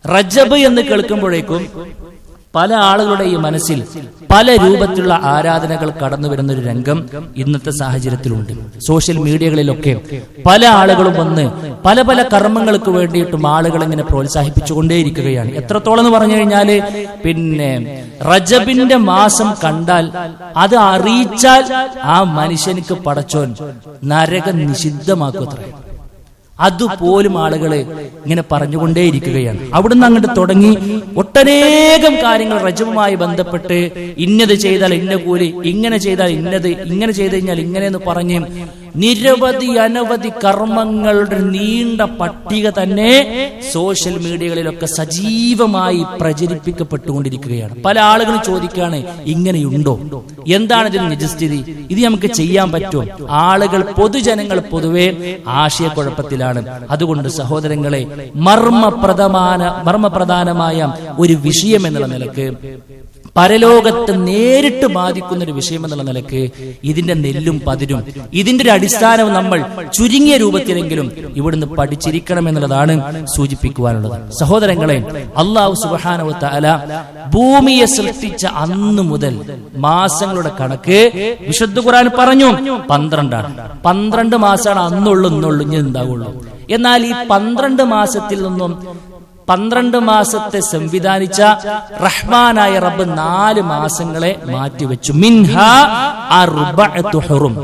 റജബ് എന്ന് കേൾക്കുമ്പോഴേക്കും പല ആളുകളുടെയും മനസ്സിൽ പല രൂപത്തിലുള്ള ആരാധനകൾ കടന്നു വരുന്ന ഒരു രംഗം ഇന്നത്തെ സാഹചര്യത്തിലുണ്ട്. സോഷ്യൽ മീഡിയകളിലൊക്കെ പല ആളുകളും വന്ന് പല പല കർമ്മങ്ങൾക്ക് വേണ്ടിയിട്ടും ആളുകൾ ഇങ്ങനെ പ്രോത്സാഹിപ്പിച്ചുകൊണ്ടേയിരിക്കുകയാണ്. എത്രത്തോളം എന്ന് പറഞ്ഞു കഴിഞ്ഞാല് റജബിന്റെ മാസം കണ്ടാൽ അത് അറിയിച്ചാൽ ആ മനുഷ്യനിക്ക് പടച്ചോൻ നരകം നിഷിദ്ധമാക്കത്രേ. അതുപോലും ആളുകള് ഇങ്ങനെ പറഞ്ഞുകൊണ്ടേയിരിക്കുകയാണ്. അവിടുന്ന് അങ്ങോട്ട് തുടങ്ങി ഒട്ടനേകം കാര്യങ്ങൾ റജബുമായി ബന്ധപ്പെട്ട് ഇന്നത് ചെയ്താൽ ഇന്ന കൂലി, ഇങ്ങനെ ചെയ്താൽ ഇന്നത്, ഇങ്ങനെ ചെയ്ത് കഴിഞ്ഞാൽ ഇങ്ങനെയെന്ന് പറഞ്ഞ് നിരവധി അനവധി കർമ്മങ്ങളുടെ നീണ്ട പട്ടിക തന്നെ സോഷ്യൽ മീഡിയകളിലൊക്കെ സജീവമായി പ്രചരിപ്പിക്കപ്പെട്ടുകൊണ്ടിരിക്കുകയാണ്. പല ആളുകളും ചോദിക്കുകയാണ്, ഇങ്ങനെയുണ്ടോ, എന്താണ് ഇതിന് നിജസ്ഥിതി, ഇത് നമുക്ക് ചെയ്യാൻ പറ്റുമോ? ആളുകൾ, പൊതുജനങ്ങൾ പൊതുവെ ആശയക്കുഴപ്പത്തിലാണ്. അതുകൊണ്ട് സഹോദരങ്ങളെ, മർമ്മപ്രധാനമായ ഒരു വിഷയം എന്നുള്ള നിലക്ക്, പരലോകത്ത് നേരിട്ട് ബാധിക്കുന്ന ഒരു വിഷയം എന്നുള്ള നിലക്ക് ഇതിന്റെ നെല്ലും പതിരും, ഇതിന്റെ ഒരു അടിസ്ഥാനം നമ്മൾ ചുരുങ്ങിയ രൂപത്തിലെങ്കിലും ഇവിടുന്ന് പഠിച്ചിരിക്കണം എന്നുള്ളതാണ് സൂചിപ്പിക്കുവാനുള്ളത്. സഹോദരങ്ങളെ, അല്ലാഹു സുബ്ഹാനഹു വ തആല ഭൂമിയെ സൃഷ്ടിച്ച അന്ന് മുതൽ മാസങ്ങളുടെ കണക്ക് വിശുദ്ധ ഖുർആൻ പറഞ്ഞു 12 ആണ്. 12 മാസമാണ് അന്നുള്ളൂ, ഇന്നുള്ളൂ, ഇനി ഉണ്ടാവുള്ളൂ. എന്നാൽ ഈ 12 മാസത്തിൽ നിന്നും 12 മാസത്തെ സംവിധാനിച്ച റഹ്മാനായ റബ്ബ് 4 മാസങ്ങളെ മാറ്റിവെച്ചു. മിൻഹാ അർബഅതു ഹുറും.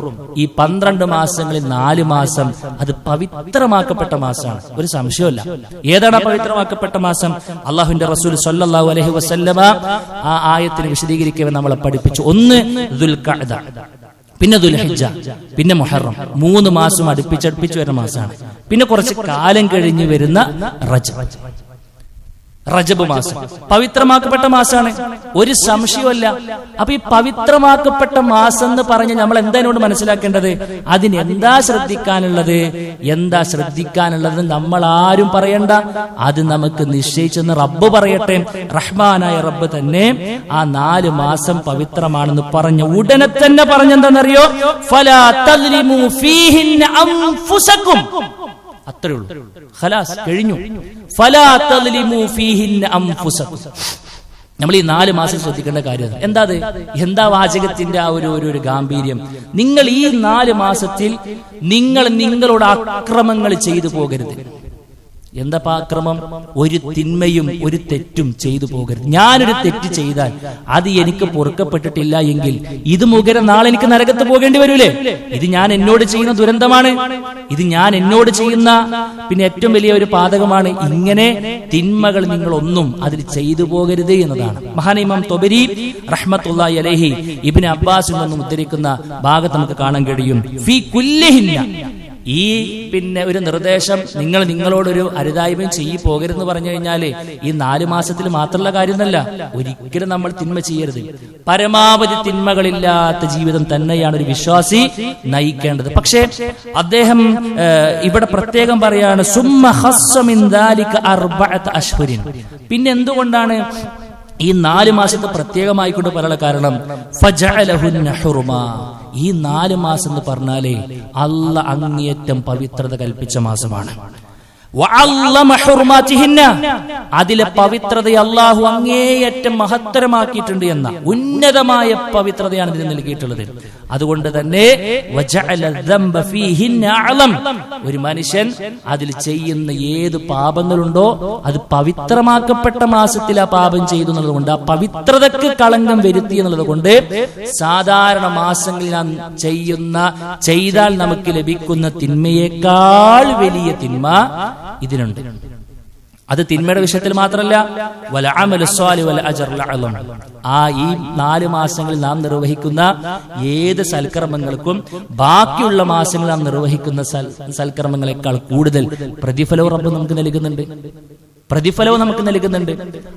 ഈ 12 മാസങ്ങളിൽ 4 മാസം അത് പവിത്രമാക്കപ്പെട്ട മാസമാണ്, ഒരു സംശയമില്ല. ഏതാണ് പവിത്രമാക്കപ്പെട്ട മാസം? അല്ലാഹുവിന്റെ റസൂൽ സ്വല്ലല്ലാഹു അലൈഹി വസല്ലമ ആ ആയത്തിനെ വിശദീകരിക്കവേ നമ്മളെ പഠിപ്പിച്ചു. ഒന്ന് ദുൽഖഅദ, പിന്നെ ദുൽഹിജ്ജ, പിന്നെ മുഹറം. 3 മാസം അടുപ്പിച്ചടുപ്പിച്ച് വരുന്ന മാസമാണ്. പിന്നെ കുറച്ച് കാലം കഴിഞ്ഞ് വരുന്ന റജബ് മാസം പവിത്രമാക്കപ്പെട്ട മാസമാണ്, ഒരു സംശയമല്ല. അപ്പൊ ഈ പവിത്രമാക്കപ്പെട്ട മാസം എന്ന് പറഞ്ഞ് നമ്മൾ എന്തായാലും മനസ്സിലാക്കേണ്ടത്, അതിനെന്താ ശ്രദ്ധിക്കാനുള്ളത് നമ്മൾ ആരും പറയണ്ട, അത് നമുക്ക് നിശ്ചയിച്ചെന്ന് റബ്ബ് പറയട്ടെ. റഹ്മാനായ റബ്ബ് തന്നെ ആ 4 മാസം പവിത്രമാണെന്ന് പറഞ്ഞ ഉടനെ തന്നെ പറഞ്ഞെന്താണെന്നറിയോ? ഫലാ തദ്ലിമു ഫീഹിന്ന അൻഫുസകും. അത്രേ ഉള്ളൂ, ഖലാസ്, കഴിഞ്ഞു. ഫലാ തദ്ലിമു ഫീഹിന്ന അൻഫുസകും. നമ്മൾ ഈ 4 മാസം ശ്രദ്ധിക്കേണ്ട കാര്യം എന്താ വാചകത്തിന്റെ ആ ഒരു ഗാംഭീര്യം? നിങ്ങൾ ഈ 4 മാസത്തിൽ നിങ്ങളോട് അക്രമങ്ങൾ ചെയ്തു പോകരുത്. എന്താ അക്രമം? ഒരു തിന്മയും ഒരു തെറ്റും ചെയ്തു പോകരുത്. ഞാനൊരു തെറ്റ് ചെയ്താൽ അത് എനിക്ക് പൊറുക്കപ്പെട്ടിട്ടില്ല എങ്കിൽ ഇത് മുഖേന നാളെ എനിക്ക് നരകത്ത് പോകേണ്ടി വരൂലേ? ഇത് ഞാൻ എന്നോട് ചെയ്യുന്ന ദുരന്തമാണ്, ഇത് ഞാൻ എന്നോട് ചെയ്യുന്ന പിന്നെ ഏറ്റവും വലിയ ഒരു പാതകമാണ്. ഇങ്ങനെ തിന്മകൾ നിങ്ങളൊന്നും അതിൽ ചെയ്തു പോകരുത് എന്നതാണ്. മഹാൻ ഇമാം തൊബരി റഹ്മത്തുള്ളാഹി അലൈഹി ഇബ്നു അബ്ബാസിൽ നിന്നും ഉദ്ധരിക്കുന്ന ഭാഗത്ത് നമുക്ക് കാണാൻ കഴിയും. ഫീ കുല്ലിഹിന്ന, ഈ ഒരു നിർദ്ദേശം, നിങ്ങളോടൊരു അരുതായ്മയും ചെയ്യി പോകരുതെന്ന് പറഞ്ഞു കഴിഞ്ഞാല് ഈ 4 മാസത്തിൽ മാത്രമുള്ള കാര്യമൊന്നല്ല. ഒരിക്കലും നമ്മൾ തിന്മ ചെയ്യരുത്. പരമാവധി തിന്മകളില്ലാത്ത ജീവിതം തന്നെയാണ് ഒരു വിശ്വാസി നയിക്കേണ്ടത്. പക്ഷേ അദ്ദേഹം ഇവിടെ പ്രത്യേകം പറയാണ്, സുമ്മ ഖസ്സ മിൻ ദാലിക 4 അശ്ഹുരിൻ. പിന്നെ എന്തുകൊണ്ടാണ് ഈ 4 മാസത്തെ പ്രത്യേകമായിക്കൊണ്ട് പറയാനുള്ള കാരണം? ഫജഅലഹുന്ന ഹുറുമാ. ഈ 4 മാസം എന്ന് പറഞ്ഞാലേ അല്ലാഹ് അങ്ങേയറ്റം പവിത്രത കൽപ്പിച്ച മാസമാണ്. അതിലെ പവിത്രതയെ അല്ലാഹു അങ്ങേയറ്റം മഹത്തരമാക്കിയിട്ടുണ്ട് എന്ന ഉന്നതമായ പവിത്രതയാണ് ഇതിന് നൽകിയിട്ടുള്ളത്. അതുകൊണ്ട് തന്നെ ഒരു മനുഷ്യൻ അതിൽ ചെയ്യുന്ന ഏത് പാപങ്ങളുണ്ടോ അത് പവിത്രമാക്കപ്പെട്ട മാസത്തിൽ ആ പാപം ചെയ്തു എന്നുള്ളതുകൊണ്ട്, ആ പവിത്രതക്ക് കളങ്കം വരുത്തി എന്നുള്ളത് കൊണ്ട് സാധാരണ മാസങ്ങളിൽ നാം ചെയ്താൽ നമുക്ക് ലഭിക്കുന്ന തിന്മയേക്കാൾ വലിയ തിന്മ ഇതിനുണ്ട്. അത് തിന്മയുടെ വിഷയത്തിൽ മാത്രമല്ല, വല അമലു സ്വാലിഹ് വൽ അജ്റുൽ അഅ്ലം. ഈ 4 മാസങ്ങളിൽ നാം നിർവഹിക്കുന്ന ഏത് സൽക്കർമ്മങ്ങൾക്കും ബാക്കിയുള്ള മാസങ്ങളിൽ നാം നിർവഹിക്കുന്ന സൽക്കർമ്മങ്ങളെക്കാൾ കൂടുതൽ പ്രതിഫലവും റബ്ബ് നമുക്ക് നൽകുന്നുണ്ട്.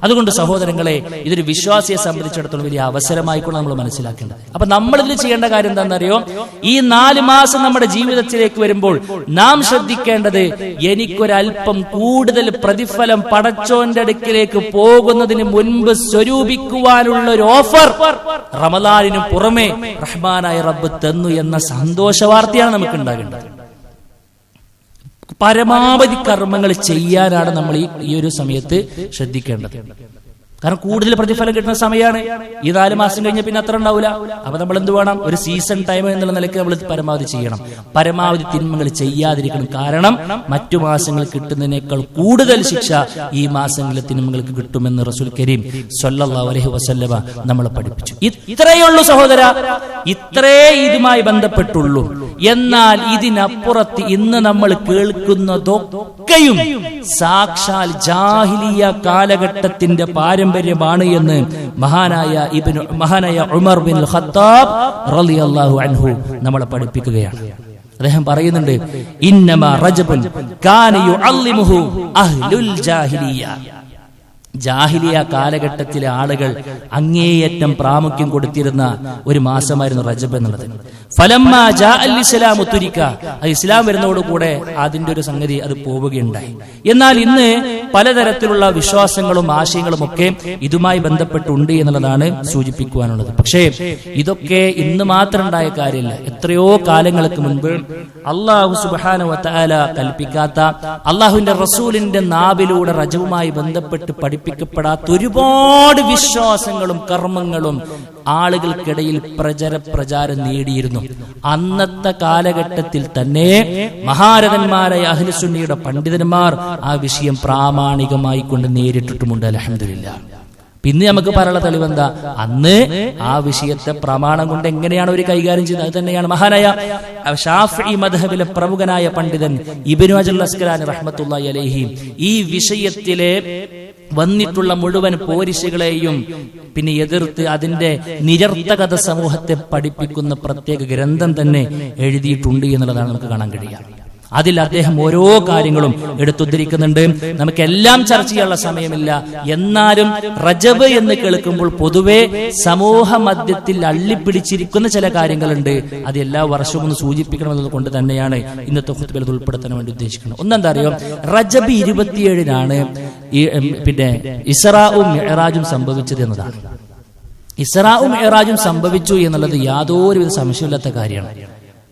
അതുകൊണ്ട് സഹോദരങ്ങളെ, ഇതൊരു വിശ്വാസിയെ സംബന്ധിച്ചിടത്തോളം വലിയ അവസരമായിക്കൊണ്ട് നമ്മൾ മനസ്സിലാക്കേണ്ടത്. അപ്പൊ നമ്മളിതിൽ ചെയ്യേണ്ട കാര്യം എന്താണെന്നറിയോ? ഈ 4 മാസം നമ്മുടെ ജീവിതത്തിലേക്ക് വരുമ്പോൾ നാം ശ്രദ്ധിക്കേണ്ടത്, എനിക്കൊരൽപ്പം കൂടുതൽ പ്രതിഫലം പടച്ചോന്റെ അടുക്കിലേക്ക് പോകുന്നതിന് മുൻപ് സ്വരൂപിക്കുവാനുള്ള ഒരു ഓഫർ റമദാനിനും പുറമെ റഹ്മാനായ റബ്ബ് തന്നു എന്ന സന്തോഷ വാർത്തയാണ് നമുക്ക് ഉണ്ടാകേണ്ടത്. പരമാവധി കർമ്മങ്ങൾ ചെയ്യാനാണ് നമ്മൾ ഈ ഒരു സമയത്ത് ശ്രദ്ധിക്കേണ്ടത്. കാരണം കൂടുതൽ പ്രതിഫലം കിട്ടുന്ന സമയമാണ്. ഈ 4 മാസം കഴിഞ്ഞ പിന്നെ അത്ര ഉണ്ടാവില്ല. അപ്പൊ നമ്മൾ എന്ത് വേണം, ഒരു സീസൺ ടൈം എന്നുള്ള നിലയ്ക്ക് നമ്മൾ പരമാവധി ചെയ്യണം. പരമാവധി തിന്മകൾ ചെയ്യാതിരിക്കണം. കാരണം മറ്റു മാസങ്ങൾ കിട്ടുന്നതിനേക്കാൾ കൂടുതൽ ശിക്ഷ ഈ മാസങ്ങളിലെ തിന്മകൾക്ക് കിട്ടുമെന്ന് റസൂൽ കരീം സ്വല്ലല്ലാഹു അലൈഹി വസല്ലമ നമ്മളെ പഠിപ്പിച്ചു. ഇത്രയുള്ളൂ സഹോദര, ഇത്രേ ഇതുമായി ബന്ധപ്പെട്ടുള്ളൂ. എന്നാൽ ഇതിനപ്പുറത്ത് ഇന്ന് നമ്മൾ കേൾക്കുന്നതൊക്കെയും സാക്ഷാൽ ജാഹിലിയ കാലഘട്ടത്തിന്റെ പാരമ്പര്യമാണ് എന്ന് മഹാനായ ഉമർ ബിൻ ഖത്താബ് റളിയല്ലാഹു അൻഹു നമ്മളെ പഠിപ്പിക്കുകയാണ്. അദ്ദേഹം പറയുന്നുണ്ട്, ഇന്നമാ റജബുൻ കാന യുഅല്ലിമുഹു അഹ്ലുൽ ജാഹിലിയ. ജാഹിലിയ കാലഘട്ടത്തിലെ ആളുകൾ അങ്ങേയറ്റം പ്രാമുഖ്യം കൊടുത്തിരുന്ന ഒരു മാസമായിരുന്നു റജബ് എന്നുള്ളത്. ഫലമ്മാ ജാഅൽ ഇസ്ലാമു തുരിക, ഇസ്ലാം വരുന്നതോടുകൂടെ അതിന്റെ ഒരു സംഗതി അത് പോവുകയുണ്ടായി. എന്നാൽ ഇന്ന് പലതരത്തിലുള്ള വിശ്വാസങ്ങളും ആശയങ്ങളും ഒക്കെ ഇതുമായി ബന്ധപ്പെട്ടുണ്ട് എന്നുള്ളതാണ് സൂചിപ്പിക്കുവാനുള്ളത്. പക്ഷേ ഇതൊക്കെ ഇന്ന് മാത്രം ഉണ്ടായ കാര്യമില്ല. എത്രയോ കാലങ്ങൾക്ക് മുൻപ് അല്ലാഹു സുബ്ഹാനഹു വ തആല കൽപ്പിക്കാത്ത, അല്ലാഹുവിന്റെ റസൂലിന്റെ നാവിലൂടെ റജബുമായി ബന്ധപ്പെട്ട് പഠിപ്പിക്കപ്പെടാത്ത ഒരുപാട് വിശ്വാസങ്ങളും കർമ്മങ്ങളും ആളുകൾക്കിടയിൽ പ്രചാരം നേടിയിരുന്നു. അന്നത്തെ കാലഘട്ടത്തിൽ തന്നെ മഹാരഥന്മാരായ അഹ്ലുസുന്നയുടെ പണ്ഡിതന്മാർ ആ വിഷയം പ്രാമാണികമായി കൊണ്ട് നേരിട്ടിട്ടുമുണ്ട്. അൽഹംദുലില്ലാഹ്. പിന്നെ നമുക്ക് പറയാനുള്ള തെളിവെന്താ, അന്ന് ആ വിഷയത്തെ പ്രമാണം കൊണ്ട് എങ്ങനെയാണ് അവർ കൈകാര്യം ചെയ്തത് അത് തന്നെയാണ് മഹാനായ ശാഫിഈ മദ്ഹബിലെ പ്രമുഖനായ പണ്ഡിതൻ ഇബ്നു ഹജർ അസ്ഖലാനി റഹ്മത്തുള്ളാഹി അലൈഹി ഈ വിഷയത്തിലെ വന്നിട്ടുള്ള മുഴുവൻ പോരിശകളെയും പിന്നെ എതിർത്ത് അതിന്റെ നിരർത്ഥകത സമൂഹത്തെ പഠിപ്പിക്കുന്ന പ്രത്യേക ഗ്രന്ഥം തന്നെ എഴുതിയിട്ടുണ്ട് എന്നുള്ളതാണ് നമുക്ക് കാണാൻ കഴിയുക. അതിൽ അദ്ദേഹം ഓരോ കാര്യങ്ങളും എടുത്തുദ്ധരിക്കുന്നുണ്ട്. നമുക്കെല്ലാം ചർച്ച ചെയ്യാനുള്ള സമയമില്ല. എന്നാലും റജബ് എന്ന് കേൾക്കുമ്പോൾ പൊതുവെ സമൂഹ മധ്യത്തിൽ അള്ളിപ്പിടിച്ചിരിക്കുന്ന ചില കാര്യങ്ങളുണ്ട്. അത് എല്ലാ വർഷവും ഒന്ന് സൂചിപ്പിക്കണമെന്നത് കൊണ്ട് തന്നെയാണ് ഇന്നത്തെ ഖുത്ബയിൽ അത് ഉൾപ്പെടുത്താൻ വേണ്ടി ഉദ്ദേശിക്കുന്നത്. ഒന്നെന്താ അറിയോ, റജബ് 27 പിന്നെ ഇസ്റാഉം മിഅ്റാജും സംഭവിച്ചത് എന്നതാണ്. ഇസ്റാഉം മിഅ്റാജും സംഭവിച്ചു എന്നുള്ളത് യാതൊരുവിധ സംശയമില്ലാത്ത കാര്യമാണ്.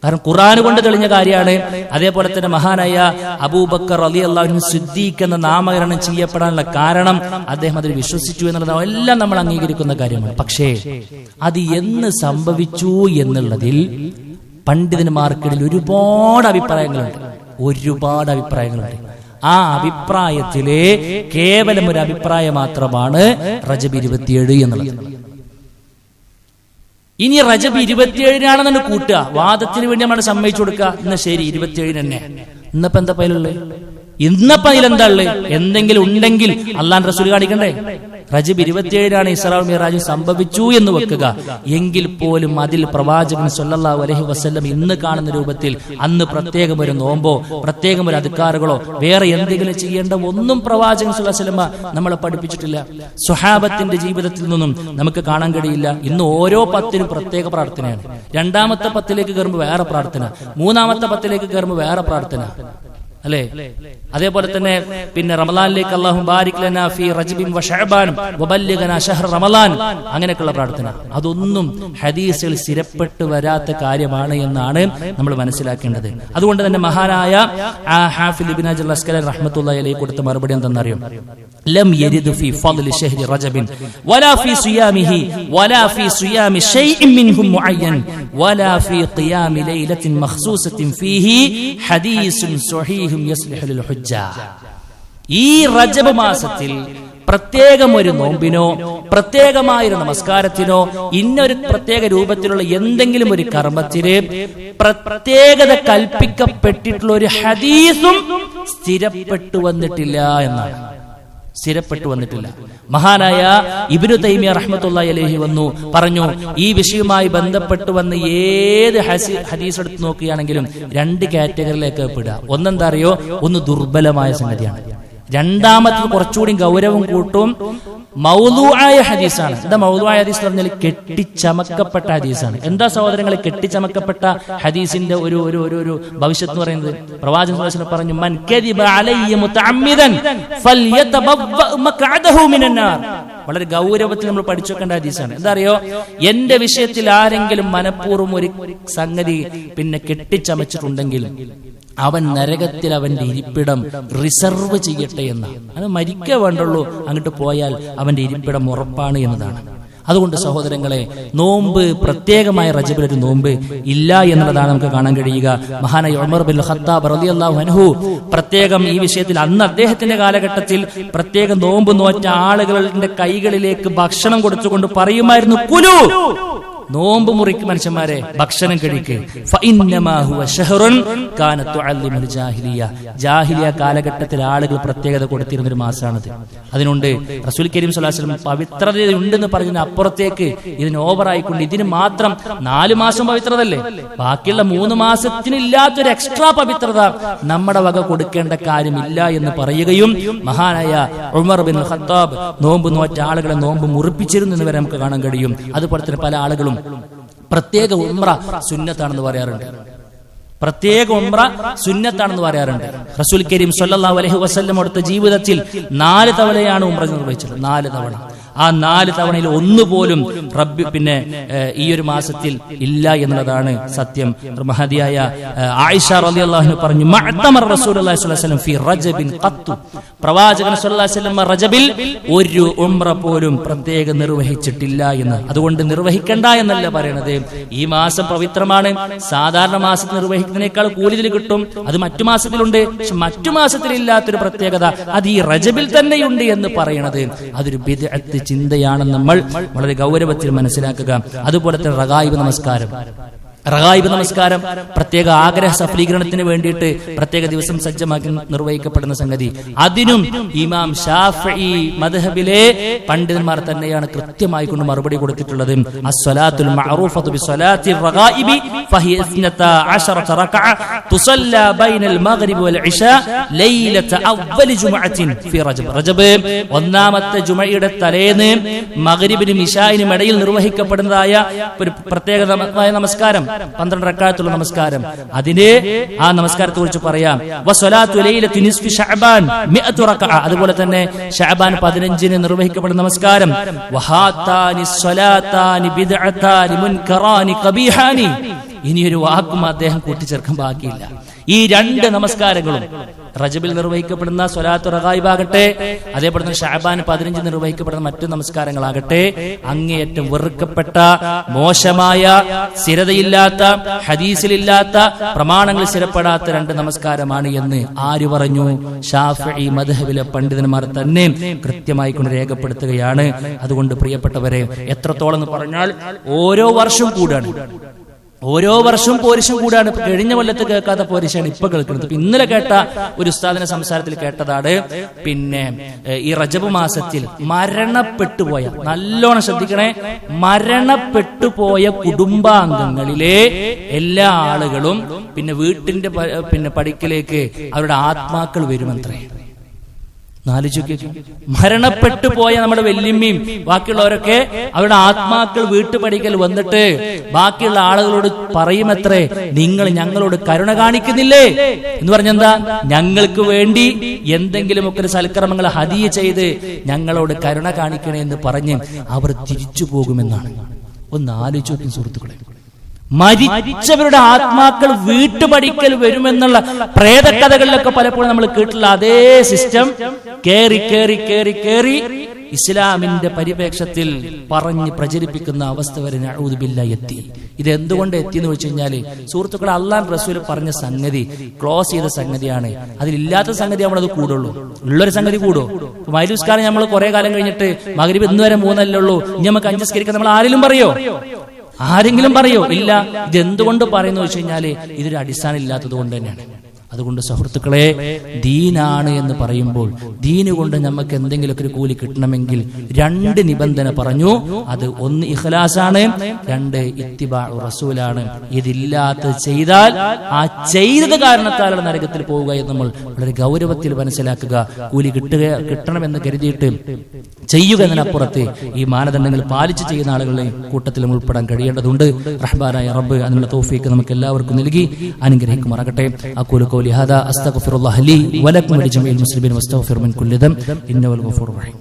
കാരണം ഖുർആൻ കൊണ്ട് തെളിഞ്ഞ കാര്യമാണ്. അതേപോലെ തന്നെ മഹാനായ അബൂബക്കർ റളിയല്ലാഹു അൻഹു സിദ്ദീഖ് എന്ന നാമകരണം ചെയ്യപ്പെടാനുള്ള കാരണം അദ്ദേഹം അതിൽ വിശ്വസിച്ചു എന്നുള്ളത് എല്ലാം നമ്മൾ അംഗീകരിക്കുന്ന കാര്യമാണ്. പക്ഷേ അത് എന്ന് സംഭവിച്ചു എന്നുള്ളതിൽ പണ്ഡിതന്മാർക്കിടയിൽ ഒരുപാട് അഭിപ്രായങ്ങളുണ്ട്. ആ അഭിപ്രായത്തിലെ കേവലം ഒരു അഭിപ്രായം മാത്രമാണ് റജബ് 27 എന്നുള്ളത്. ഇനി റജബ് 27 കൂട്ടുക, വാദത്തിന് വേണ്ടി നമ്മൾ സമ്മതിച്ചു കൊടുക്കുക. ഇന്ന് ശരി 27 തന്നെ. ഇന്നപ്പോ എന്താ പതിലുള്ളത്? ഇന്നപ്പോ അതിലെന്താ ഉള്ളത്? എന്തെങ്കിലും ഉണ്ടെങ്കിൽ അല്ലാഹുവിന്റെ റസൂൽ കാണിക്കണ്ടേ? റജബ് 27 ഇസ്റാഉം മിഅ്റാജും സംഭവിച്ചു എന്ന് വെക്കുക. എങ്കിൽ പോലും അതിൽ പ്രവാചകൻ സ്വല്ലല്ലാഹു അലൈഹി വസല്ലം ഇന്ന് കാണുന്ന രൂപത്തിൽ അന്ന് പ്രത്യേകം ഒരു നോമ്പോ പ്രത്യേകം ഒരു അദ്കാറുകളോ വേറെ എന്തെങ്കിലും ചെയ്യേണ്ട ഒന്നും പ്രവാചകൻ സ്വല്ലല്ലാഹു അലൈഹി വസല്ലം നമ്മളെ പഠിപ്പിച്ചിട്ടില്ല. സ്വഹാബത്തിന്റെ ജീവിതത്തിൽ നിന്നും നമുക്ക് കാണാൻ കഴിയില്ല. ഇന്ന് ഓരോ 10നും പ്രത്യേക പ്രാർത്ഥനയാണ്. രണ്ടാമത്തെ 10ലേക്ക് കയറുമ്പോൾ വേറെ പ്രാർത്ഥന, മൂന്നാമത്തെ 10ലേക്ക് കയറുമ്പോൾ വേറെ പ്രാർത്ഥന, അല്ലേ? അതേപോലെ തന്നെ പിന്നെ റമളാനിലേക്ക് അല്ലാഹു ബാരിക് ലനാ ഫീ റജബിൻ വ ശഅബാൻ വബല്ലിഗ്നാ ശഹ്റ റമളാൻ, അങ്ങനെയൊക്കെയുള്ള പ്രാർത്ഥന അതൊന്നും ഹദീസിൽ സ്ഥിരപ്പെട്ടു വരാത്ത കാര്യമാണ് എന്നാണ് നമ്മൾ മനസ്സിലാക്കേണ്ടത്. അതുകൊണ്ട് തന്നെ മഹാനായ ഹാഫിദ് ഇബ്നു ഹജർ അസ്ഖലാനി റഹ്മത്തുള്ളാഹി അലൈഹി കൊടുത്ത മറുപടി എന്തെന്നറിയോ? ലം യരിദു ഫീ ഫദ്ലി ശഹ്രി റജബിൻ വലാ ഫീ സിയാമിഹി വലാ ഫീ സിയാമി ശൈഇൻ മിൻഹും മുഅയ്യൻ വലാ ഫീ ഖിയാമി ലൈലത്തിൻ മഖ്സൂസത്തിൻ ഫീഹി ഹദീസുൻ സ്വഹീഹുൻ യസ്ലിഹു ലിൽ ഹുജ്ജ. ഈ റജബ് മാസത്തിൽ പ്രത്യേകം ഒരു നോമ്പിനോ പ്രത്യേകമായൊരു നമസ്കാരത്തിനോ ഇന്നൊരു പ്രത്യേക രൂപത്തിലുള്ള എന്തെങ്കിലും ഒരു കർമ്മത്തിന് പ്രത്യേകത കൽപ്പിക്കപ്പെട്ടിട്ടുള്ള ഒരു ഹദീസും സ്ഥിരപ്പെട്ടു വന്നിട്ടില്ല എന്നാണ്. മഹാനായ ഇബ്നു തൈമിയ റഹ്മത്തുള്ളാഹി അലൈഹി പറഞ്ഞു, ഈ വിഷയവുമായി ബന്ധപ്പെട്ട് വന്ന് ഏത് ഹദീസ് എടുത്ത് നോക്കുകയാണെങ്കിലും 2 കാറ്റഗറിയിലേക്ക് പെടുക. ഒന്നെന്താ അറിയോ? ഒന്ന് ദുർബലമായ സംഗതിയാണ്. രണ്ടാമത്തെ കുറച്ചുകൂടി ഗൗരവം കൂട്ടും മൗദൂആയ ഹദീസാണ്. എന്താ മൗദൂആയ ഹദീസ് എന്ന് പറഞ്ഞാൽ കെട്ടിച്ചമക്കപ്പെട്ട ഹദീസാണ്. എന്താ സഹോദരങ്ങളെ കെട്ടിച്ചമക്കപ്പെട്ട ഹദീസിന്റെ ഒരു ഒരു ഒരു ഭവിഷ്യത്ത് എന്ന് പറയുന്നത്? പ്രവാചകൻ സ്വല്ലല്ലാഹു അലൈഹി വസല്ലം പറഞ്ഞു, മൻ കദിബ അലയ്യ മുതഅമ്മിദൻ ഫൽയതബവ്വ മഖഅദഹു മിനന്നാർ. വളരെ ഗൗരവത്തിൽ നമ്മൾ പഠിച്ചു വെക്കേണ്ട ഹദീസാണ്. എന്താ അറിയോ? എന്റെ വിഷയത്തിൽ ആരെങ്കിലും മനഃപൂർവ്വം ഒരു സംഗതി പിന്നെ കെട്ടിച്ചമച്ചിട്ടുണ്ടെങ്കിൽ അവൻ നരകത്തിൽ അവന്റെ ഇരിപ്പിടം റിസർവ് ചെയ്യട്ടെ എന്ന്. അത് മരിക്കേ വേണ്ടുള്ളൂ, അങ്ങോട്ട് പോയാൽ അവന്റെ ഇരിപ്പിടം ഉറപ്പാണ് എന്നതാണ്. അതുകൊണ്ട് സഹോദരങ്ങളെ, നോമ്പ് പ്രത്യേകമായ റജബിൽ ഒരു നോമ്പ് ഇല്ല എന്നുള്ളതാണ് നമുക്ക് കാണാൻ കഴിയുക. മഹാനായ ഉമർ ബിൻ ഖത്താബ് റളിയല്ലാഹു അൻഹു പ്രത്യേകം ഈ വിഷയത്തിൽ അന്ന് അദ്ദേഹത്തിന്റെ കാലഘട്ടത്തിൽ പ്രത്യേകം നോമ്പ് നോറ്റ ആളുകളുടെ കൈകളിലേക്ക് ഭക്ഷണം കൊടുത്തുകൊണ്ട് പറയുമായിരുന്നു, കുലു, നോമ്പ് മുറിക്ക് മനുഷ്യന്മാരെ ഭക്ഷണം കഴിക്ക്. ജാഹിലിയ കാലഘട്ടത്തിൽ ആളുകൾ പ്രത്യേകത കൊടുത്തിരുന്ന ഒരു മാസമാണത്. അതിനുണ്ട് റസൂൽ കരീം സ്വല്ലല്ലാഹു അലൈഹി വസല്ലം പവിത്രതയുണ്ടെന്ന് പറഞ്ഞതിന് അപ്പുറത്തേക്ക് ഇതിന് ഓവറായിക്കൊണ്ട് ഇതിന് മാത്രം 4 മാസം പവിത്രതല്ലേ, ബാക്കിയുള്ള 3 മാസത്തിനില്ലാത്തൊരു എക്സ്ട്രാ പവിത്രത നമ്മുടെ വക കൊടുക്കേണ്ട കാര്യമില്ല എന്ന് പറയുകയും മഹാനായ ഉമർ ബിൻ ഖത്താബ് നോമ്പ് നോറ്റ ആളുകളെ നോമ്പ് മുറിപ്പിച്ചിരുന്നു എന്ന് വരെ നമുക്ക് കാണാൻ കഴിയും. അതുപോലെ തന്നെ പല ആളുകളും പ്രത്യേക ഉംറ സുന്നത്താണെന്ന് പറയാറുണ്ട്. പ്രത്യേക ഉംറ സുന്നത്താണെന്ന് പറയാറുണ്ട്. റസൂൽ കരീം സ്വല്ലല്ലാഹു അലൈഹി വസല്ലം അടുത്ത ജീവിതത്തിൽ 4 തവണയാണ് ഉംറ നിർവഹിച്ചത്. 4 തവണ. ആ 4 തവണയിൽ ഒന്നുപോലും റബ്ബി ഈ ഒരു മാസത്തിൽ ഇല്ല എന്നുള്ളതാണ് സത്യം. മഹദിയായ ആയിഷ റളിയല്ലാഹു അൻഹ പറഞ്ഞു, മഅ്തമർ റസൂലുള്ളാഹി സ്വല്ലല്ലാഹു അലൈഹി വസല്ലം ഫീ റജബിൻ ഖത്തു, പ്രവാചകൻ സ്വല്ലല്ലാഹു അലൈഹി വസല്ലം റജബിൽ ഒരു ഉംറ പോലും പ്രത്യേകം നിർവഹിച്ചിട്ടില്ല എന്ന്. അതുകൊണ്ട് നിർവഹിക്കണ്ട എന്നല്ല പറയണത്. ഈ മാസം പവിത്രമാണ്. സാധാരണ മാസത്തിൽ നിർവഹിക്കുന്നതിനേക്കാൾ കൂലി ഇതിൽ കിട്ടും. അത് മറ്റു മാസത്തിലുണ്ട്. പക്ഷെ മറ്റു മാസത്തിലില്ലാത്തൊരു പ്രത്യേകത അത് ഈ റജബിൽ തന്നെയുണ്ട് എന്ന് പറയണത് അതൊരു ബിദ്അത്ത് ചിന്തയാണെന്ന് നമ്മൾ വളരെ ഗൗരവത്തിൽ മനസ്സിലാക്കുക. അതുപോലെ തന്നെ റഗായിബ് നമസ്കാരം പ്രത്യേക ആഗ്രഹ സഫലീകരണത്തിന് വേണ്ടിയിട്ട് പ്രത്യേക ദിവസം സജ്ജമാക്കി നിർവഹിക്കപ്പെടുന്ന സംഗതി. അതിനും ഇമാം ഷാഫിഈ മദ്ഹബിലെ പണ്ഡിതന്മാർ തന്നെയാണ് കൃത്യമായി കൊണ്ട് മറുപടി കൊടുത്തിട്ടുള്ളത്. അസ്സലാത്തുൽ മഅറൂഫത്തു ബിസ്സലാത്തി റഗായിബി ഫഹിയ 12 റക്അ തുസല്ല ബൈനൽ മഗ്രിബി വൽ ഇശാ ലൈലത അവ്വൽ ജുമുഅത്തിൻ ഫി റജബ്. റജബ് ഒന്നാമത്തെ ജുമഅയുടെ തലേന്ന് മഗ്രിബിനും ഇശായിനും ഇടയിൽ നിർവഹിക്കപ്പെടുന്നതായ ഒരു പ്രത്യേകമായ നമസ്കാരം, 12 റക്അത്തുള്ള നമസ്കാരം. അതിനെ ആ നമസ്കാരത്തെ കുറിച്ച് പറയാം. വസ്സലാത്തു ലൈലത്തി നിസ്ഫി ശഅബാൻ 100 റക്അ. അതുപോലെ തന്നെ ശഅബാൻ 15-ന് നിർവഹിക്കപ്പെടുന്ന നമസ്കാരം. വഹാതാനി സ്വലാതാനി ബിദ്അതാനി മുൻകറാനി ഖബീഹാനി. ഇനിയൊരു വാക്കും അദ്ദേഹം കൂട്ടിച്ചേർക്കാൻ ബാക്കിയില്ല. ഈ 2 നമസ്കാരങ്ങളും റജബിൽ നിർവഹിക്കപ്പെടുന്ന സ്വലാത്തു റഗായിബാകട്ടെ, അതേപോലെ തന്നെ ശഅബാൻ 15 നിർവഹിക്കപ്പെടുന്ന മറ്റു നമസ്കാരങ്ങളാകട്ടെ, അങ്ങേയറ്റം വെറുക്കപ്പെട്ട, മോശമായ, സ്ഥിരതയില്ലാത്ത, ഹദീസിലില്ലാത്ത, പ്രമാണങ്ങളിൽ സ്ഥിരപ്പെടാത്ത 2 നമസ്കാരമാണ് എന്ന് ആര് പറഞ്ഞു? ശാഫിഈ മദ്ഹബിലെ പണ്ഡിതന്മാർ തന്നെ കൃത്യമായി കൊണ്ട് രേഖപ്പെടുത്തുകയാണ്. അതുകൊണ്ട് പ്രിയപ്പെട്ടവരെ, എത്രത്തോളം എന്ന് പറഞ്ഞാൽ ഓരോ വർഷവും കൂടാണ്, ഓരോ വർഷവും പോരിശം കൂടാണ്. കഴിഞ്ഞ കൊല്ലത്ത് കേൾക്കാത്ത പോരിശാണ് ഇപ്പൊ കേൾക്കുന്നത്. ഇന്നലെ കേട്ട ഒരു ഉസ്താദിന്റെ സംസാരത്തിൽ കേട്ടതാണ്, ഈ റജബ് മാസത്തിൽ മരണപ്പെട്ടുപോയ, നല്ലോണം ശ്രദ്ധിക്കണേ, മരണപ്പെട്ടുപോയ കുടുംബാംഗങ്ങളിലെ എല്ലാ ആളുകളും വീട്ടിന്റെ പടിക്കലേക്ക് അവരുടെ ആത്മാക്കൾ വരുമത്രേ. മരണപ്പെട്ടു പോയ നമ്മുടെ വല്യമ്മയും ബാക്കിയുള്ളവരൊക്കെ അവരുടെ ആത്മാക്കൾ വീട്ടുപടിക്കൽ വന്നിട്ട് ബാക്കിയുള്ള ആളുകളോട് പറയുമത്രേ, നിങ്ങൾ ഞങ്ങളോട് കരുണ കാണിക്കുന്നില്ലേ എന്ന് പറഞ്ഞെന്താ, ഞങ്ങൾക്ക് വേണ്ടി എന്തെങ്കിലുമൊക്കെ ഒരു സൽക്കർമ്മങ്ങൾ ഹദിയ ചെയ്ത് ഞങ്ങളോട് കരുണ കാണിക്കണേ എന്ന് പറഞ്ഞ് അവർ തിരിച്ചു പോകുമെന്നാണ്. ഒന്ന് ആലോചിച്ച് നോക്കും സുഹൃത്തുക്കളെ. മരിച്ചവരുടെ ആത്മാക്കൾ വീട്ടുപടിക്കൽ വരുമെന്നുള്ള പ്രേതകഥകളിലൊക്കെ പലപ്പോഴും നമ്മൾ കേട്ടിട്ടുള്ള അതേ സിസ്റ്റം കേറി കേറി കേറി കേറി ഇസ്ലാമിന്റെ പരിപേക്ഷത്തിൽ പറഞ്ഞ് പ്രചരിപ്പിക്കുന്ന അവസ്ഥ വരെ നഊദു ബില്ലാഹി എത്തി. ഇത് എന്തുകൊണ്ട് എത്തിയെന്ന് വെച്ച് കഴിഞ്ഞാല് സുഹൃത്തുക്കളെ, അല്ലാഹു റസൂൽ പറഞ്ഞ സംഗതി ക്ലോസ് ചെയ്ത സംഗതിയാണ്. അതിലില്ലാത്ത സംഗതി നമ്മളത് കൂടുള്ളൂ. ഉള്ളൊരു സംഗതി കൂടുമോ? മൈലുസ്കാരം നമ്മൾ കുറെ കാലം കഴിഞ്ഞിട്ട് മഗ്രിബ് ഇന്ന് വരെ 3 അല്ലേ ഉള്ളൂ, ഇനി നമുക്ക് 5 സ്കരിക്കാൻ നമ്മൾ ആരെങ്കിലും പറയോ? ഇല്ല. ഇതെന്തുകൊണ്ട് പറയുന്നു വെച്ച് കഴിഞ്ഞാല് ഇതൊരു അടിസ്ഥാനം ഇല്ലാത്തത് കൊണ്ട് തന്നെയാണ്. അതുകൊണ്ട് സുഹൃത്തുക്കളെ, ദീനാണ് എന്ന് പറയുമ്പോൾ ദീന് കൊണ്ട് നമുക്ക് എന്തെങ്കിലുമൊക്കെ ഒരു കൂലി കിട്ടണമെങ്കിൽ 2 നിബന്ധന പറഞ്ഞു. അത് 1 ഇഖ്ലാസാണ്, 2 ഇത്തിബാഉ റസൂലാണ്. ഇതില്ലാത്തത് ചെയ്താൽ ആ ചെയ്തത് കാരണത്താലാണ് നരകത്തിൽ പോവുക എന്ന് നമ്മൾ വളരെ ഗൗരവത്തിൽ മനസ്സിലാക്കുക. കൂലി കിട്ടണമെന്ന് കരുതിയിട്ട് ചെയ്യുക എന്നതിനപ്പുറത്ത് ഈ മാനദണ്ഡങ്ങൾ പാലിച്ച് ചെയ്യുന്ന ആളുകളുടെ കൂട്ടത്തിൽ ഉൾപ്പെടാൻ കഴിയേണ്ടതുണ്ട്. റഹ്മാനായ റബ്ബ് അതിനുള്ള തൗഫീഖ് നമുക്ക് എല്ലാവർക്കും നൽകി അനുഗ്രഹിക്കുമാറാകട്ടെ. അഖൂലു ഖൗലി ഹാദാ അസ്തഗ്ഫിറുല്ലാഹ ലി വലക്കും വലിജമീഇൽ മുസ്ലിമീൻ വസ്തഗ്ഫിറു മിൻ കുല്ലി ദംബ് ഇന്നഹു ഹുവൽ ഗഫൂറുർ റഹീം.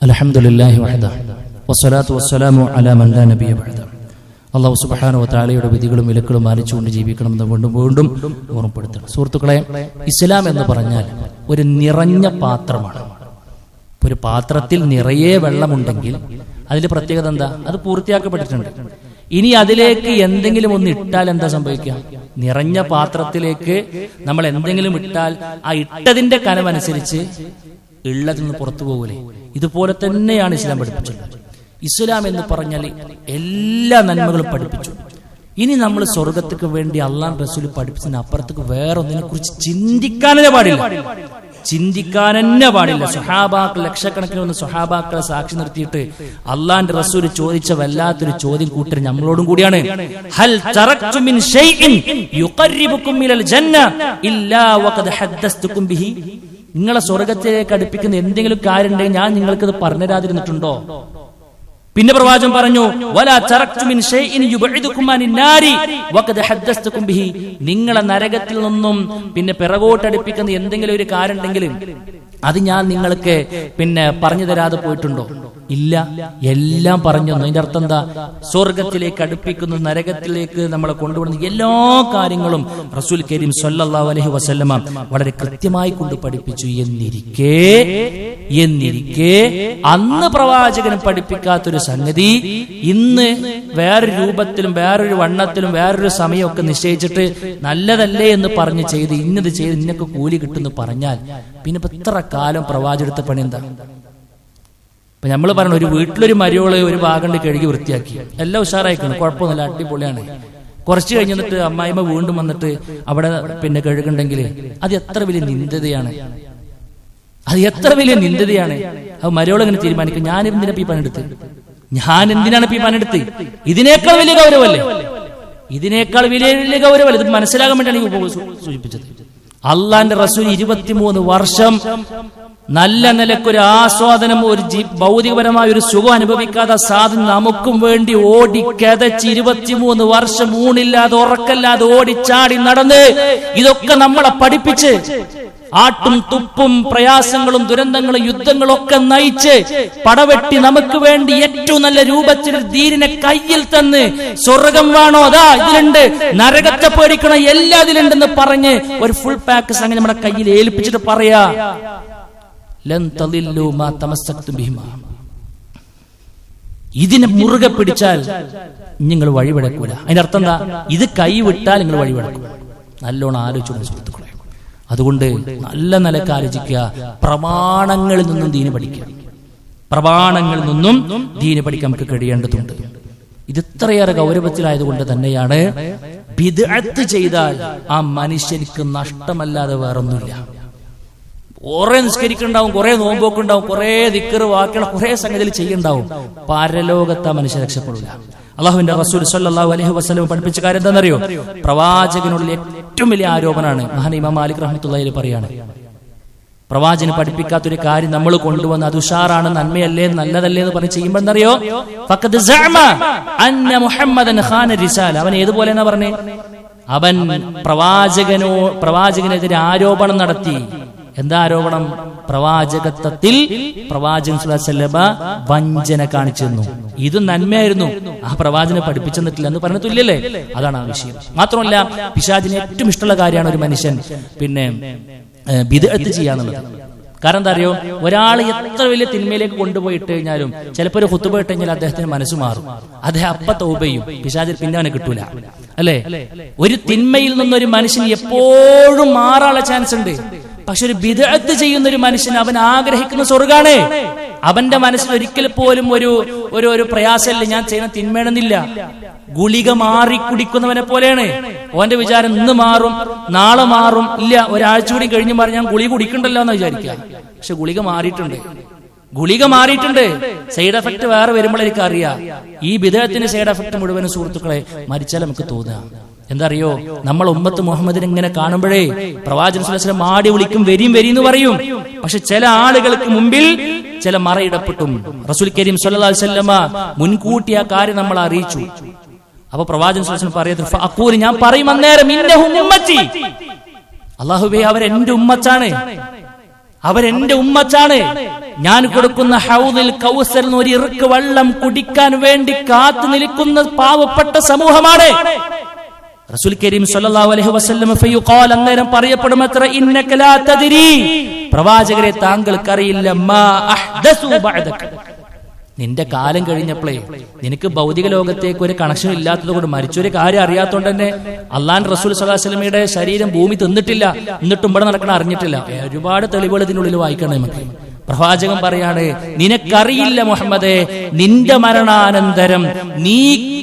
അൽഹംദുലില്ലാഹി വഹദഹു വസ്സലാത്തു വസ്സലാമു അലാ മൻ ലാ നബിയ ബഅദ. അല്ലാഹു സുബ്ഹാനഹു വ തആലയുടെ വിധികളും വിലക്കുകളും പാലിച്ചുകൊണ്ട് ജീവിക്കണമെന്ന് വീണ്ടും ഓർമ്മപ്പെടുത്തണം. സുഹൃത്തുക്കളെ, ഇസ്ലാം എന്ന് പറഞ്ഞാൽ ഒരു നിറഞ്ഞ പാത്രമാണ്. ഒരു പാത്രത്തിൽ നിറയെ വെള്ളമുണ്ടെങ്കിൽ അതിൽ പ്രത്യേകത എന്താ? അത് പൂർത്തിയാക്കപ്പെട്ടിട്ടുണ്ട്. ഇനി അതിലേക്ക് എന്തെങ്കിലും ഒന്ന് ഇട്ടാൽ എന്താ സംഭവിക്കുക? നിറഞ്ഞ പാത്രത്തിലേക്ക് നമ്മൾ എന്തെങ്കിലും ഇട്ടാൽ ആ ഇട്ടതിന്റെ കനമനുസരിച്ച് ഉള്ളതിൽ നിന്ന് പുറത്തു പോകൂലേ? ഇതുപോലെ തന്നെയാണ് ഇസ്ലാം പഠിപ്പിച്ചിട്ടുള്ളത്. ഇസ്ലാം എന്ന് പറഞ്ഞാൽ എല്ലാ നന്മകളും പഠിപ്പിച്ചു. ഇനി നമ്മൾ സ്വർഗത്തേക്ക് വേണ്ടി അള്ളാഹ് റസൂൽ പഠിപ്പിച്ചതിന് അപ്പുറത്തേക്ക് വേറെ ഒന്നിനെ കുറിച്ച് ചിന്തിക്കാനേ പാടില്ല. സ്വഹാബാക്കൾ, ലക്ഷക്കണക്കിന് വന്ന് സ്വഹാബാക്കളെ സാക്ഷി നിർത്തിയിട്ട് അള്ളാന്റെ റസൂൽ ചോദിച്ച വല്ലാത്തൊരു ചോദ്യം കൂട്ടർ നമ്മളോടും കൂടിയാണ്. ഹൽ തറക്തു മിൻ ഷൈഇൻ യുഖർരിബുകും മിനൽ ജന്ന ഇല്ലാ വഖദ് ഹദ്ദസ്തുകും ബിഹി. നിങ്ങളെ സ്വർഗത്തിലേക്ക് അടുപ്പിക്കുന്ന എന്തെങ്കിലും കാര്യം ഉണ്ടെങ്കിൽ ഞാൻ നിങ്ങൾക്കത് പറഞ്ഞു തരാതിരുന്നിട്ടുണ്ടോ? പിന്നെ പ്രവാചകൻ പറഞ്ഞു, വലാ തറക്തു മിൻ ഷൈഇൻ യുബഇദുകും അനിൻ നാരി വഖദ് ഹദ്ദസ്തുകും ബിഹി. നിങ്ങളെ നരകത്തിൽ നിന്നും പിന്നെ പിറകോട്ടടുപ്പിക്കുന്ന എന്തെങ്കിലും ഒരു കാര്യം ഉണ്ടെങ്കിൽ അത് ഞാൻ നിങ്ങൾക്ക് പിന്നെ പറഞ്ഞു തരാതെ പോയിട്ടുണ്ടോ? ഇല്ല, എല്ലാം പറഞ്ഞു. അതിന്റെ അർത്ഥം എന്താ? സ്വർഗത്തിലേക്ക് അടുപ്പിക്കുന്നു, നരകത്തിലേക്ക് നമ്മളെ കൊണ്ടുപോകുന്ന എല്ലാ കാര്യങ്ങളും റസൂൽ കരീം സ്വല്ലല്ലാഹു അലൈഹി വസല്ലമ വളരെ കൃത്യമായി കൊണ്ട് പഠിപ്പിച്ചു. എന്നിരിക്കെ അന്ന് പ്രവാചകനും പഠിപ്പിക്കാത്തൊരു സംഗതി ഇന്ന് വേറൊരു രൂപത്തിലും വേറൊരു വണ്ണത്തിലും വേറൊരു സമയമൊക്കെ നിശ്ചയിച്ചിട്ട് നല്ലതല്ലേ എന്ന് പറഞ്ഞ് ചെയ്ത് ഇന്നത് ചെയ്ത് ഇന്നൊക്കെ കൂലി കിട്ടുമെന്ന് പറഞ്ഞാൽ പിന്നെ ഇത്ര കാലം പ്രവാചകത്തെ പണി എന്താ? ഇപ്പൊ നമ്മൾ പറഞ്ഞു, ഒരു വീട്ടിലൊരു മരിയോള് ഒരു ഭാഗം കഴുകി വൃത്തിയാക്കി എല്ലാം ഉഷാറായിക്കണം, കുഴപ്പമൊന്നുമില്ല, അടിപൊളിയാണ്. കുറച്ച് കഴിഞ്ഞിട്ട് അമ്മായിമ്മ വീണ്ടും വന്നിട്ട് അവിടെ പിന്നെ കഴുകുണ്ടെങ്കിൽ അത് എത്ര വലിയ നിന്ദതയാണ്. അത് മരിയോള് ഇങ്ങനെ തീരുമാനിക്കും, ഞാൻ എന്തിനാ ഈ പണിയെടുത്ത്, ഇതിനേക്കാൾ വലിയ ഗൗരവമല്ലേ, ഇത് മനസ്സിലാകാൻ വേണ്ടിയാണ് സൂചിപ്പിച്ചത്. അള്ളാന്റെ റസൂൽ 23 വർഷം നല്ല നിലക്കൊരു ആസ്വാദനം, ഒരു ഭൗതികപരമായ ഒരു സുഖം അനുഭവിക്കാതെ സാധനം നമുക്കും വേണ്ടി ഓടി കെതച്ച് 23 വർഷം ഊണില്ലാതെ ഉറക്കല്ലാതെ ഓടിച്ചാടി നടന്ന് ഇതൊക്കെ നമ്മളെ പഠിപ്പിച്ച് ആട്ടും തുപ്പും പ്രയാസങ്ങളും ദുരന്തങ്ങളും യുദ്ധങ്ങളും ഒക്കെ നയിച്ച് പടവെട്ടി നമുക്ക് വേണ്ടി ഏറ്റവും നല്ല രൂപത്തിൽ ദീനിനെ കയ്യിൽ തന്ന് സ്വർഗം വേണോ അതാ ഇതിലുണ്ട്, നരകത്തെ പേടിക്കണം എല്ലാം ഇതിലുണ്ടെന്ന് പറഞ്ഞ് ഒരു ഫുൾ പാക്ക് സംഗതി നമ്മുടെ കയ്യിൽ ഏൽപ്പിച്ചിട്ട് പറയാ, ലൻ തളില്ലു മാ തമസ്സക്തും ബിഹിമാ. ഇതിനെ മുറുകെ പിടിച്ചാൽ നിങ്ങൾ വഴിവിടക്കൂല. അതിന്റെ അർത്ഥം എന്താ? ഇത് കൈവിട്ടാൽ നിങ്ങൾ വഴിവിടക്കും. നല്ലോണം ആലോചിച്ചു സുഹൃത്തുക്കളെ. അതുകൊണ്ട് നല്ല നിലക്ക് ആലോചിക്കുക, പ്രമാണങ്ങളിൽ നിന്നും ദീന് പഠിക്കുക. നമുക്ക് കഴിയേണ്ടതുണ്ട്. ഇത് ഇത്രയേറെ ഗൗരവത്തിലായതുകൊണ്ട് തന്നെയാണ് ബിദ്അത്ത് ചെയ്താൽ ആ മനുഷ്യർക്ക് നഷ്ടമല്ലാതെ വേറൊന്നുമില്ല. കുറെ നിസ്കരിക്കുന്നുണ്ടാവും, കുറെ നോമ്പോക്കുണ്ടാവും, കുറെ ദിക്ർ വാക്കുകൾ, കുറെ സംഗതിയിൽ ചെയ്യുന്നുണ്ടാവും. പരലോകത്ത് ആ മനുഷ്യൻ രക്ഷപ്പെടില്ല. അള്ളാഹുവിന്റെ റസൂൽ സ്വല്ലല്ലാഹു അലൈഹി വസല്ലം പഠിപ്പിച്ച കാര്യം എന്താണെന്നറിയോ? പ്രവാചകനുള്ള ഏറ്റവും വലിയ ആരോപണമാണ്. മഹാൻ ഇമാം മാലിക് റഹ്മത്തുള്ളാഹി പറയാണ്, പ്രവാചകന് പഠിപ്പിക്കാത്തൊരു കാര്യം നമ്മൾ കൊണ്ടുവന്ന് അത് ഉഷാറാണ്, നന്മയല്ലേ, നല്ലതല്ലേ എന്ന് പറഞ്ഞ് ചെയ്യുമ്പോൾ എന്തറിയോ? ഫഖദ് സഅമ അന്ന മുഹമ്മദൻ ഖാന റിസാല. അവൻ ഏതുപോലെ എന്നാ പറഞ്ഞേ? അവൻ പ്രവാചകനെതിരെ ആരോപണം നടത്തി. എന്താ ആരോപണം? പ്രവാചകത്വത്തിൽ പ്രവാചകൻ സ്വല്ലല്ലാഹു അലൈഹി വസല്ലം വഞ്ചന കാണിച്ചു തന്നു. ഇത് നന്മയായിരുന്നു, ആ പ്രവാചകനെ പഠിപ്പിച്ചെന്നിട്ടില്ല എന്ന് പറഞ്ഞ തുല്യല്ലേ? അതാണ് ആ വിഷയം. മാത്രമല്ല, പിശാചിന് ഏറ്റവും ഇഷ്ടമുള്ള കാര്യമാണ് ഒരു മനുഷ്യൻ പിന്നെ ബിദ്അത്ത് ചെയ്യാന്നുള്ളത്. കാരണം എന്താ അറിയോ? ഒരാൾ എത്ര വലിയ തിന്മയിലേക്ക് കൊണ്ടുപോയിട്ട് കഴിഞ്ഞാലും ചിലപ്പോൾ ഒരു ഖുതുബ ഇട്ട് കഴിഞ്ഞാൽ അദ്ദേഹത്തിന് മനസ്സ് മാറും, അദ്ദേഹം അപ്പ തൗബ ചെയ്യും, പിശാചിൽ പിന്നെ അവനെ കിട്ടൂല, അല്ലേ? ഒരു തിന്മയിൽ നിന്നൊരു മനുഷ്യൻ എപ്പോഴും മാറാനുള്ള ചാൻസ് ഉണ്ട്. പക്ഷെ ഒരു ബിദ്അത്ത് ചെയ്യുന്ന ഒരു മനുഷ്യൻ അവൻ ആഗ്രഹിക്കുന്ന സ്വർഗ്ഗാണ്. അവന്റെ മനസ്സിൽ ഒരിക്കൽ പോലും ഒരു പ്രയാസമില്ല, ഞാൻ ചെയ്യുന്ന തിന്മേണമെന്നില്ല. ഗുളിക മാറി കുടിക്കുന്നവനെ പോലെയാണ് ഓന്റെ വിചാരം. ഇന്ന് മാറും, നാളെ മാറും, ഇല്ല ഒരാഴ്ച കൂടി കഴിഞ്ഞ് പറഞ്ഞ് ഞാൻ ഗുളിക കുടിക്കണ്ടല്ലോ എന്ന് വിചാരിക്കുക. പക്ഷെ ഗുളിക മാറിയിട്ടുണ്ട്. സൈഡ് എഫക്ട് വേറെ വരുമ്പോഴേക്കും അറിയാം. ഈ ബിദ്അത്തിന്റെ സൈഡ് എഫക്ട് മുഴുവൻ സുഹൃത്തുക്കളെ മരിച്ചാൽ നമുക്ക് തോന്നാം. എന്താ അറിയോ? നമ്മൾ ഉമ്മത്ത് മുഹമ്മദിനെ ഇങ്ങനെ കാണുമ്പോഴേ പ്രവാചകൻ സ്വല്ലല്ലാഹു അലൈഹി വസല്ലം മാടി വിളിക്കും, വരീം എന്ന് പറയും. പക്ഷെ ചില ആളുകൾക്ക് മുമ്പിൽ ചില മറയിടപ്പെട്ടും റസൂൽ കരീം സ്വല്ലല്ലാഹു അലൈഹി വസല്ലം മുൻകൂട്ടി ആ കാര്യം നമ്മൾ അറിയിച്ചു. അപ്പൊ പ്രവാചകൻ സ്വല്ലല്ലാഹു അലൈഹി വസല്ലം പറയുന്നത്, ഞാൻ പറയും അന്നേരം, ഇന്നഹും ഉമ്മത്തി, അല്ലാഹുവേ അവർ എന്റെ ഉമ്മത്താണ്, അവരെന്റെ ഉമ്മച്ചാണ്. ഞാൻ കൊടുക്കുന്ന ഹൗദിൽ കൗസറിന് ഒരു ഇറുക്ക് വെള്ളം കുടിക്കാൻ വേണ്ടി കാത്തു നിൽക്കുന്ന പാവപ്പെട്ട സമൂഹമാണ്. റസൂൽ കരീം സല്ലല്ലാഹു അലൈഹി വസല്ലം ഫയുഖാൽ, അന്നേരം പറയപ്പെടുമത്ര, ഇന്നക ലാ തദ്രി, പ്രവാചകരെ താങ്കൾക്കറിയില്ല, മാ അഹ്ദസു ബഅദക, നിന്റെ കാലം കഴിഞ്ഞപ്പോഴേ നിനക്ക് ഭൗതിക ലോകത്തേക്ക് ഒരു കണക്ഷൻ ഇല്ലാത്തത് കൊണ്ട്, മരിച്ചൊരു കാര്യം അറിയാത്തോണ്ട് തന്നെ അള്ളാഹുവിന്റെ റസൂൽ സ്വല്ലല്ലാഹു അലൈഹി വസല്ലമയുടെ ശരീരം ഭൂമി തിന്നിട്ടില്ല, എന്നിട്ടും ഇവിടെ നടക്കണ അറിഞ്ഞിട്ടില്ല. ഒരുപാട് തെളിവുകൾ ഇതിനുള്ളിൽ വായിക്കണം നമുക്ക്. പ്രവാചകൻ പറയാണ്, നിനക്കറിയില്ല മുഹമ്മദേ, നിന്റെ മരണാനന്തരം നീ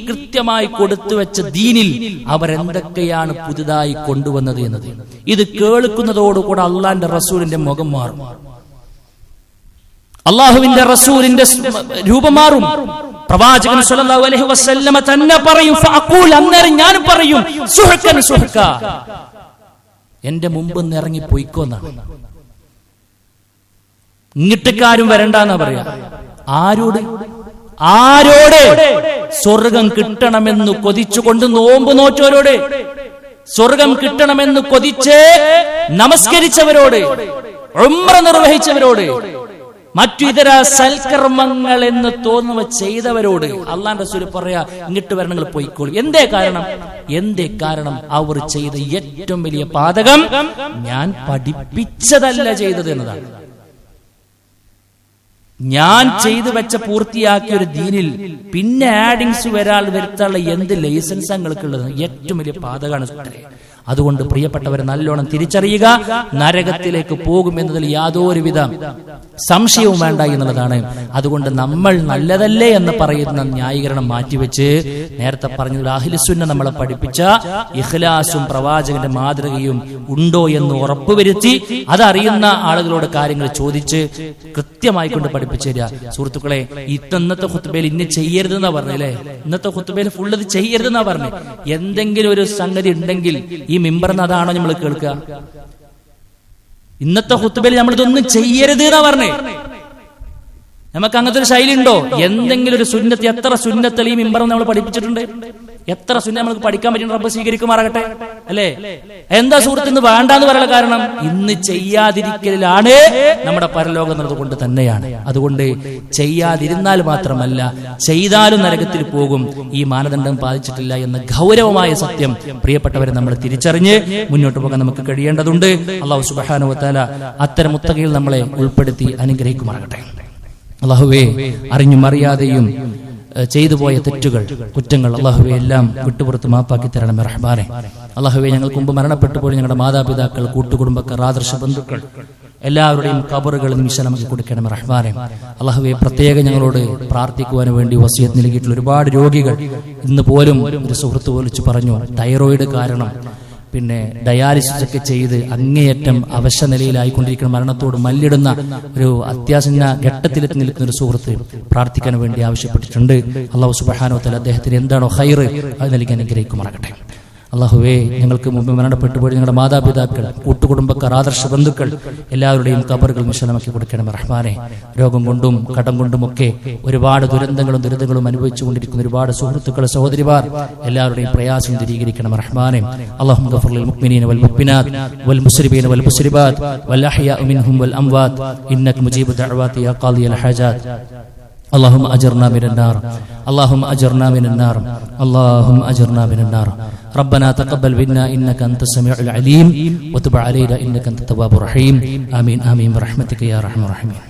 കൃത്യമായി കൊടുത്തു വെച്ച ദീനിൽ അവരെന്തൊക്കെയാണ് പുതുതായി കൊണ്ടുവന്നത് എന്നത്. ഇത് കേൾക്കുന്നതോടുകൂടെ അള്ളാന്റെ റസൂലിന്റെ മുഖം മാറും, അള്ളാഹുവിന്റെ റസൂലിന്റെ രൂപം മാറും. പ്രവാചകൻ സല്ലല്ലാഹു അലൈഹി വസല്ലമ തന്നെ പറയും, ഫഅഖൂൽ, അന്നേരം ഞാൻ പറയും, സുഹ്കൻ സുഹ്ക, എന്റെ മുമ്പ് നിന്ന് ഇറങ്ങി പോയിക്കോന്നാണ്. ഇങ്ങിട്ടക്കാരും വരണ്ടെന്നാ പറയാ. ആരോട്? ആരോട്? സ്വർഗം കിട്ടണമെന്ന് കൊതിച്ചുകൊണ്ട് നോമ്പ് നോറ്റവരോട്, സ്വർഗം കിട്ടണമെന്ന് കൊതിച്ച് നമസ്കരിച്ചവരോട്, ഉംറ നിർവഹിച്ചവരോട്, മറ്റു ഇതര സൽക്കർമ്മങ്ങൾ എന്ന് തോന്നുവ ചെയ്തവരോട് അള്ളാന്റെ റസൂൽ പറയാ, ഇങ്ങോട്ട് വരണങ്ങൾ പോയിക്കോളൂ. എന്തേ കാരണം? എന്തേ കാരണം? അവർ ചെയ്ത ഏറ്റവും വലിയ പാതകം ഞാൻ പഠിപ്പിച്ചതല്ല ചെയ്തത് എന്നതാണ്. ഞാൻ ചെയ്തു വെച്ച പൂർത്തിയാക്കിയ ഒരു ദീനിൽ പിന്നെ ആഡിങ്സ് വരുത്താനുള്ള എന്ത് ലൈസൻസ് നിങ്ങൾക്കുള്ളത്? ഏറ്റവും വലിയ പാതകമാണ്. അതുകൊണ്ട് പ്രിയപ്പെട്ടവരെ നല്ലോണം തിരിച്ചറിയുക, നരകത്തിലേക്ക് പോകുമെന്നതിൽ യാതൊരുവിധ സംശയവും വേണ്ട എന്നുള്ളതാണ്. അതുകൊണ്ട് നമ്മൾ നല്ലതല്ലേ എന്ന് പറയുന്ന ന്യായീകരണം മാറ്റിവെച്ച് നേരത്തെ പറഞ്ഞ അഹ്ലുസുന്ന നമ്മളെ പഠിപ്പിച്ച ഇഖ്ലാസും പ്രവാചകന്റെ മാതൃകയും ഉണ്ടോ എന്ന് ഉറപ്പുവരുത്തി അതറിയുന്ന ആളുകളോട് കാര്യങ്ങൾ ചോദിച്ച് കൃത്യമായി കൊണ്ട് പഠിപ്പിച്ചു തരിക. സുഹൃത്തുക്കളെ, ഇന്നത്തെ ഖുത്ബയിൽ ഇന്ന് ചെയ്യരുതെന്നാ പറഞ്ഞല്ലേ? ഇന്നത്തെ ഖുത്ബയിൽ ഫുൾ ഇത് ചെയ്യരുതെന്നാ പറഞ്ഞു. എന്തെങ്കിലും ഒരു സംഗതി ഉണ്ടെങ്കിൽ ഈ മിമ്പർന്ന് അതാണോ നമ്മൾ കേൾക്കുക? ഇന്നത്തെ ഖുത്ബയിൽ നമ്മൾ ഇതൊന്നും ചെയ്യരുത് എന്നാ പറഞ്ഞേ. നമുക്ക് അങ്ങനത്തെ ഒരു ശൈലി ഉണ്ടോ? എന്തെങ്കിലും ഒരു സുന്നത്ത്, എത്ര സുന്നത്തുകൾ ഈ മിമ്പർന്ന് നമ്മൾ പഠിപ്പിച്ചിട്ടുണ്ട്? എത്ര സുന്നത്ത് നമുക്ക് പഠിക്കാൻ പറ്റുന്ന റബ്ബ് സ്വീകരിക്കുമാറാകട്ടെ, അല്ലേ? എന്താ സുഹൃത്ത് ഇന്ന് വേണ്ടാന്ന് പറയാനുള്ള കാരണം? ഇന്ന് ചെയ്യാതിരിക്കലാണ് നമ്മുടെ പരലോകം എന്നതുകൊണ്ട് തന്നെയാണ്. അതുകൊണ്ട് ചെയ്യാതിരുന്നാൽ മാത്രമല്ല, ചെയ്താലും നരകത്തിൽ പോകും. ഈ മാനദണ്ഡം പാലിച്ചിട്ടില്ല എന്ന ഗൗരവമായ സത്യം പ്രിയപ്പെട്ടവരെ നമ്മൾ തിരിച്ചറിഞ്ഞ് മുന്നോട്ട് പോകാൻ നമുക്ക് കഴിയേണ്ടതുണ്ട്. അല്ലാഹു സുബ്ഹാനഹു വ തആല അത്തരം മുത്തഖീകൾ നമ്മളെ ഉൾപ്പെടുത്തി അനുഗ്രഹിക്കുമാറാകട്ടെ. അല്ലാഹുവേ, അറിഞ്ഞും അറിയാതെയും ചെയ്തു പോയ തെറ്റുകൾ, കുറ്റങ്ങൾ അല്ലാഹുവേ എല്ലാം വിട്ടുപുറത്ത് മാപ്പാക്കി തരണമേ റഹ്മാനെ. അല്ലാഹുവേ, ഞങ്ങൾക്ക് മുമ്പ് മരണപ്പെട്ടു പോയി ഞങ്ങളുടെ മാതാപിതാക്കൾ, കൂട്ടുകുടുംബക്കാർ, ആദർശ ബന്ധുക്കൾ എല്ലാവരുടെയും ഖബറുകൾ നിമിഷമാക്കി കൊടുക്കണമേ റഹ്മാനെ. അല്ലാഹുവേ, പ്രത്യേകം ഞങ്ങളോട് പ്രാർത്ഥിക്കുവാൻ വേണ്ടി വസിയത്ത് നൽകിയിട്ടുള്ള ഒരുപാട് രോഗികൾ ഇന്ന് പോലും ഒരു സുഹൃത്ത് വിളിച്ചു പറഞ്ഞു, തൈറോയിഡ് കാരണം പിന്നെ ഡയാലിസിസ് ഒക്കെ ചെയ്ത് അങ്ങേയറ്റം അവശ നിലയിലായിക്കൊണ്ടിരിക്കുന്ന, മരണത്തോട് മല്ലിടുന്ന ഒരു അത്യാസന്ന ഘട്ടത്തിലെത്തി നിൽക്കുന്ന ഒരു സുഹൃത്ത് പ്രാർത്ഥിക്കാൻ വേണ്ടി ആവശ്യപ്പെട്ടിട്ടുണ്ട്. അല്ലാഹു സുബ്ഹാനഹു വ തആല അദ്ദേഹത്തിന് എന്താണോ ഖൈർ അത് നൽകി അനുഗ്രഹിക്കുമാറാകട്ടെ. അല്ലാഹുവേ, ഞങ്ങൾക്ക് മുമ്പ് മരണപ്പെട്ടു പോയി ഞങ്ങളുടെ മാതാപിതാക്കൾ, കൂട്ടുകുടുംബക്കാർ, ആദർശ ബന്ധുക്കൾ എല്ലാവരുടെയും ഖബറുകൾ വിശാലമാക്കി കൊടുക്കണം റഹ്മാനെ. രോഗം കൊണ്ടും കടം കൊണ്ടുമൊക്കെ ഒരുപാട് ദുരന്തങ്ങളും അനുഭവിച്ചുകൊണ്ടിരിക്കുന്ന ഒരുപാട് സുഹൃത്തുക്കൾ, സഹോദരിമാർ എല്ലാവരുടെയും പ്രയാസം ദൂരീകരിക്കണം റഹ്മാനെ. അല്ലാഹുമ്മ ഗഫിർ ലിൽ മുഅ്മിനീന വൽ മുഅ്മിനാത്ത് വൽ മുസ്ലിമീന വൽ മുസ്ലിമാത്ത് വൽ അഹ്യാഇ മിൻഹും വൽ അംവാത്ത് ഇന്നക മുജീബു ദഅവാതി യാ ഖാദിയൽ ഹാജാത്ത്. اللهم أجرنا من النار، اللهم أجرنا من النار، اللهم أجرنا من النار. ربنا تقبل منا إنك أنت السميع العليم وتب علينا إنك أنت التواب الرحيم. آمين آمين برحمتك يا أرحم الراحمين.